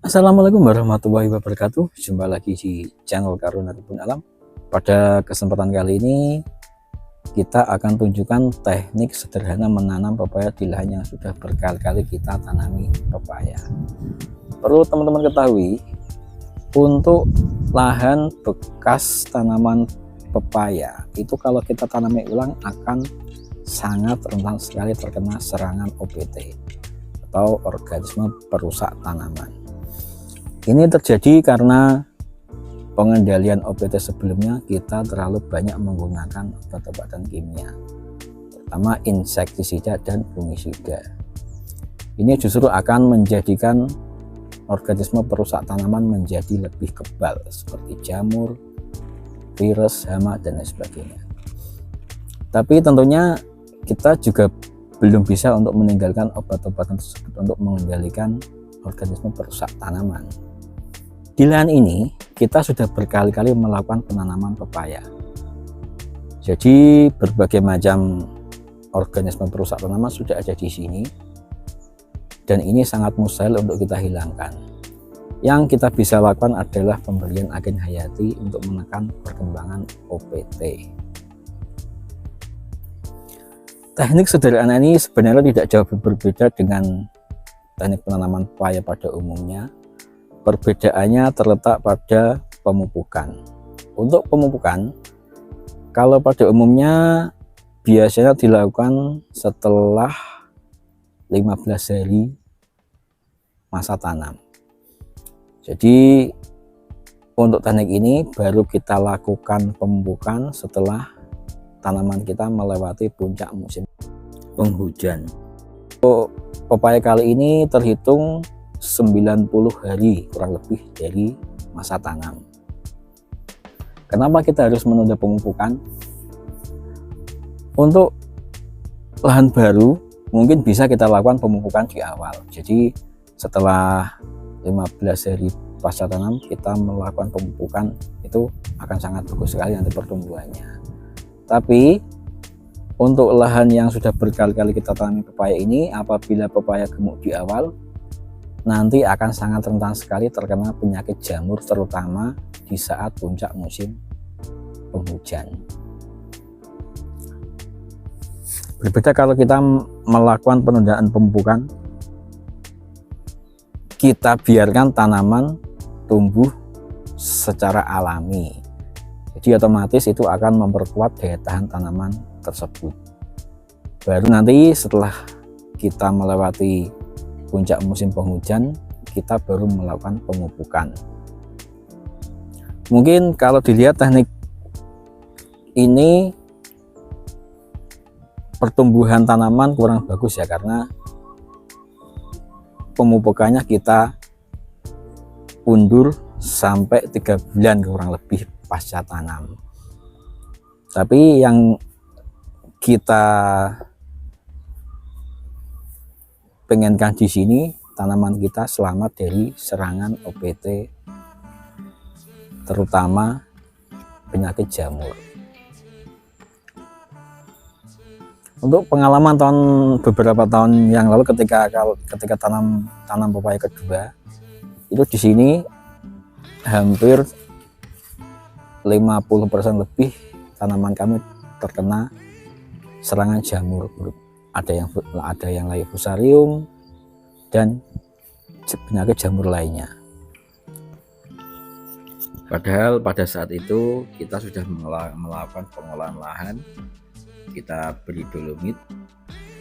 Assalamualaikum warahmatullahi wabarakatuh. Jumpa lagi di channel Karuna Kebun Alam. Pada kesempatan kali ini kita akan tunjukkan teknik sederhana menanam pepaya di lahan yang sudah berkali-kali kita tanami pepaya. Perlu teman-teman ketahui, untuk lahan bekas tanaman pepaya itu kalau kita tanami ulang akan sangat rentan sekali terkena serangan OPT atau organisme perusak tanaman. Ini terjadi karena pengendalian OPT sebelumnya kita terlalu banyak menggunakan obat-obatan kimia, terutama insektisida dan fungisida. Ini justru akan menjadikan organisme perusak tanaman menjadi lebih kebal seperti jamur, virus, hama, dan lain sebagainya. Tapi tentunya kita juga belum bisa untuk meninggalkan obat-obatan tersebut untuk mengendalikan organisme perusak tanaman. Di lahan ini kita sudah berkali-kali melakukan penanaman pepaya. Jadi berbagai macam organisme perusak tanaman sudah ada di sini, dan ini sangat mustahil untuk kita hilangkan. Yang kita bisa lakukan adalah pemberian agen hayati untuk menekan perkembangan OPT. Teknik sederhana ini sebenarnya tidak jauh berbeda dengan teknik penanaman pepaya pada umumnya. Perbedaannya terletak pada pemupukan. Untuk pemupukan, kalau pada umumnya biasanya dilakukan setelah 15 hari masa tanam. Jadi untuk teknik ini baru kita lakukan pemupukan setelah tanaman kita melewati puncak musim penghujan. Untuk pepaya kali ini terhitung 90 hari kurang lebih dari masa tanam. Kenapa kita harus menunda pemupukan? Untuk lahan baru mungkin bisa kita lakukan pemupukan di awal. Jadi setelah 15 hari pasca tanam kita melakukan pemupukan, itu akan sangat bagus sekali nanti pertumbuhannya. Tapi untuk lahan yang sudah berkali-kali kita tanami pepaya ini, apabila pepaya gemuk di awal, nanti akan sangat rentan sekali terkena penyakit jamur, terutama di saat puncak musim penghujan. Berbeda kalau kita melakukan penundaan pemupukan, kita biarkan tanaman tumbuh secara alami. Jadi otomatis itu akan memperkuat daya tahan tanaman tersebut. Baru nanti setelah kita melewati puncak musim penghujan, kita baru melakukan pemupukan. Mungkin kalau dilihat teknik ini pertumbuhan tanaman kurang bagus ya, karena pemupukannya kita undur sampai 3 bulan kurang lebih pasca tanam. Tapi yang kita pengenkan di sini, tanaman kita selamat dari serangan OPT, terutama penyakit jamur. Untuk pengalaman beberapa tahun yang lalu ketika tanam pepaya kedua, itu di sini hampir 50% lebih tanaman kami terkena serangan jamur. Ada yang layu fusarium dan penyakit jamur lainnya. Padahal pada saat itu kita sudah melakukan pengolahan lahan, kita beri dolomit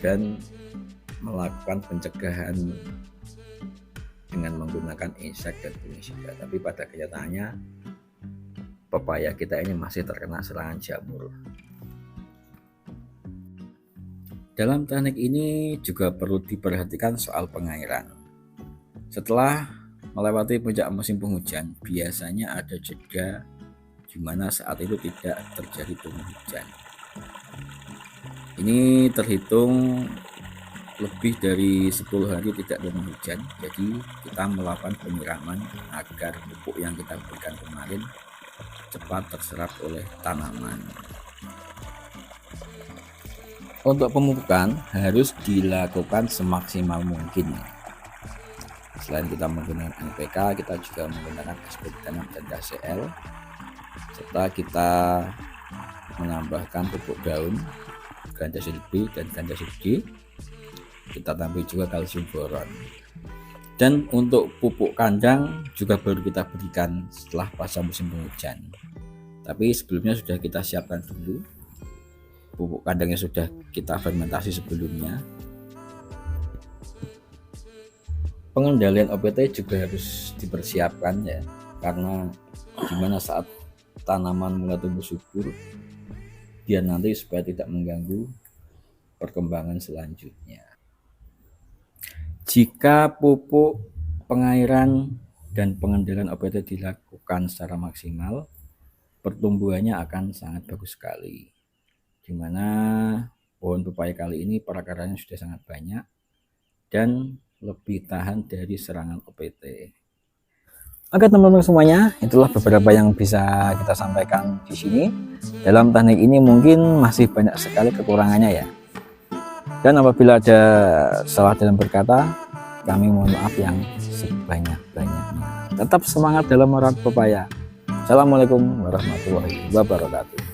dan melakukan pencegahan dengan menggunakan insek dan fungisida. Tapi pada kenyataannya pepaya kita ini masih terkena serangan jamur. Dalam teknik ini juga perlu diperhatikan soal pengairan. Setelah melewati puncak musim penghujan, biasanya ada jeda di mana saat itu tidak terjadi penghujan. Ini terhitung lebih dari 10 hari tidak turun hujan. Jadi kita melakukan penyiraman agar pupuk yang kita berikan kemarin cepat terserap oleh tanaman. Untuk pemupukan harus dilakukan semaksimal mungkin. Selain kita menggunakan NPK, kita juga menggunakan SP tanam dan KCL, serta kita menambahkan pupuk daun, ganja silbi dan ganja silbi. Kita tambah juga kalsium boron. Dan untuk pupuk kandang juga baru kita berikan setelah pasca musim penghujan. Tapi sebelumnya sudah kita siapkan dulu. Pupuk kandangnya sudah kita fermentasi sebelumnya. Pengendalian OPT juga harus dipersiapkan ya, karena gimana saat tanaman mulai tumbuh subur, biar nanti supaya tidak mengganggu perkembangan selanjutnya. Jika pupuk, pengairan, dan pengendalian OPT dilakukan secara maksimal, pertumbuhannya akan sangat bagus sekali. Dimana pohon pepaya kali ini perakarannya sudah sangat banyak dan lebih tahan dari serangan OPT. Oke teman-teman semuanya, itulah beberapa yang bisa kita sampaikan di sini. Dalam teknik ini mungkin masih banyak sekali kekurangannya ya. Dan apabila ada salah dalam berkata, kami mohon maaf yang sebanyak-banyaknya. Tetap semangat dalam merawat pepaya. Assalamualaikum warahmatullahi wabarakatuh.